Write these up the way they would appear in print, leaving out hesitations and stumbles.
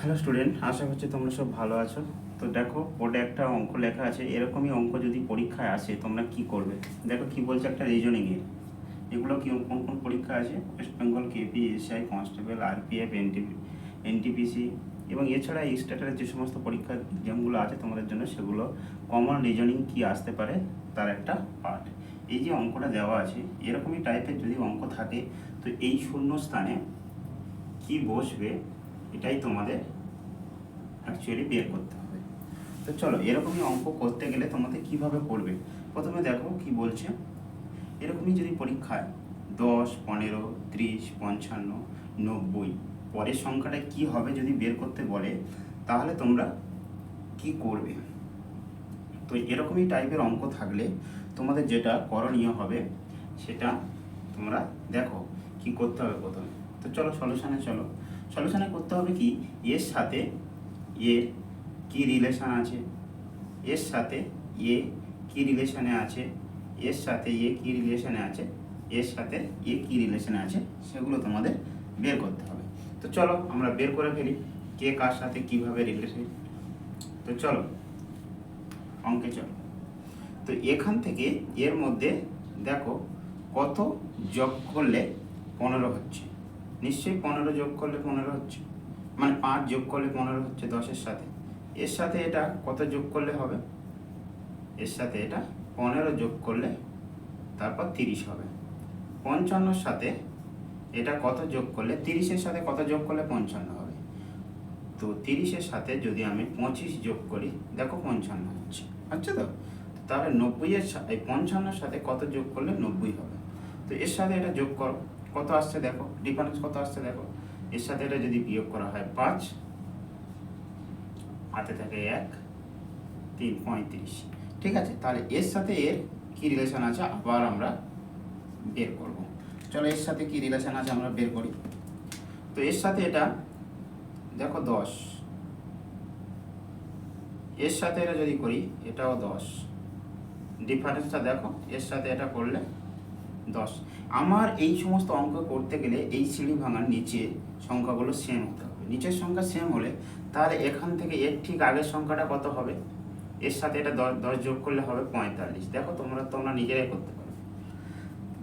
Hello student, আশা করছি তোমরা সব ভালো আছো। তো দেখো, বোর্ডে একটা অঙ্ক লেখা আছে। এরকমই অঙ্ক যদি পরীক্ষায় আসে তোমরা কি করবে? দেখো কি বলছে, একটা রিজনিংয়ে। এগুলো কি কোন কোন পরীক্ষা আছে? West Bengal, KP, SI, constable, RPF, NTPC এবং এছাড়া স্টেটের যে সমস্ত পরীক্ষা এক্সামগুলো আছে তোমাদের জন্য, সেগুলো কমন রিজনিং কি আসতে পারে তার একটা পার্ট। এই যে অঙ্কটা দেওয়া আছে, এরকমই টাইপের যদি অঙ্ক থাকে, তো এই শূন্য স্থানে কি বসবে এটাই তোমাদের অ্যাকচুয়ালি বের করতে হবে। তো চলো, এরকমই অঙ্ক করতে গেলে তোমাদের কিভাবে করবে। প্রথমে দেখো কি বলছে। এরকমই যদি পরীক্ষায় 10, 15, 30, 55, 90 পরের সংখ্যাটা কি হবে যদি বের করতে বলে, তাহলে তোমরা কি করবে? তো এরকমই টাইপের অঙ্ক থাকলে তোমাদের যেটা করণীয় হবে সেটা তোমরা দেখো কি করতে হবে প্রথমে। তো চলো সলিউশনে করতে হবে কি, এর সাথে এর কি রিলেশন আছে, এর সাথে এ কি রিলেশনে আছে, এর সাথে এ কি রিলেশনে আছে, এর সাথে এ কি রিলেশনে আছে, সেগুলো তোমাদের বের করতে হবে। তো চলো আমরা বের করে ফেলি কে কার সাথে কিভাবে রিলেশন। তো চলো অঙ্কে চলো। তো এখান থেকে এর মধ্যে দেখো কত যোগ করলে 15 হচ্ছে। নিশ্চয়ই 15 যোগ করলে 15 হচ্ছে, মানে 5 যোগ করলে 15 হচ্ছে 10-এর সাথে। এর সাথে এটা কত যোগ করলে হবে? এর সাথে এটা 15 যোগ করলে তারপর 30 হবে। 55-র সাথে এটা কত যোগ করলে, 30-এর সাথে কত যোগ করলে 55 হবে। তো 30-এর সাথে যদি আমি 25 যোগ করি, দেখো 55 হচ্ছে, আচ্ছা। তো তাহলে 90-এর সাথে 55-র সাথে কত যোগ করলে 90 হবে। তো এর সাথে এটা যোগ করো, কত আসছে দেখো, ডিফারেন্স কত আসছে দেখো। এর সাথে এটা যদি বিয়োগ করা হয় 5, হাতে থাকে 1, 3, 35। ঠিক আছে, তাহলে এর সাথে এর কি রিলেশন আছে আবার আমরা বের করব। চলো এর সাথে কি রিলেশন আছে আমরা বের করি। তো এর সাথে এটা দেখো 10, এর সাথে এটা যদি করি এটাও 10, ডিফারেন্সটা দেখো, এর সাথে এটা করলে 10। আমার এই সমস্ত অঙ্ক করতে গেলে এই সিঁড়ি ভাঙার নিচে সংখ্যাগুলো সেম হতে হবে। নিচের সংখ্যা সেম হলে তাহলে এখান থেকে এর ঠিক আগের সংখ্যাটা কত হবে, এর সাথে এটা 10 যোগ করলে হবে 45। দেখো তোমরা নিজেরাই করতে পারো।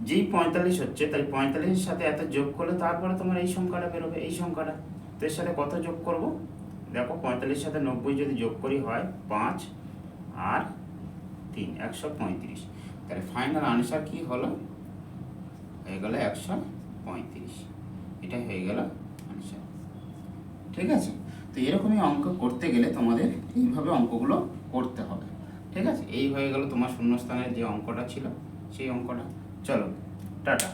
যেই 45 হচ্ছে, তাই 45-এর সাথে এত যোগ করলে তারপরে তোমার এই সংখ্যাটা বেরোবে, এই সংখ্যাটা। তো এর সাথে কত যোগ করব, দেখো 45-এর সাথে 90 যদি যোগ করি হয় 5 আর 3, 135। তাহলে ফাইনাল আনসার কি হলো, হয়ে গেল 135। এটাই হয়ে গেল আনসার। ঠিক আছে, তো এরকমই অঙ্ক করতে গেলে তোমাদের এইভাবে অঙ্কগুলো করতে হবে। ঠিক আছে, এই হয়ে গেল তোমার শূন্যস্থানের যে অঙ্কটা ছিল সেই অঙ্কটা। চলো টাটা।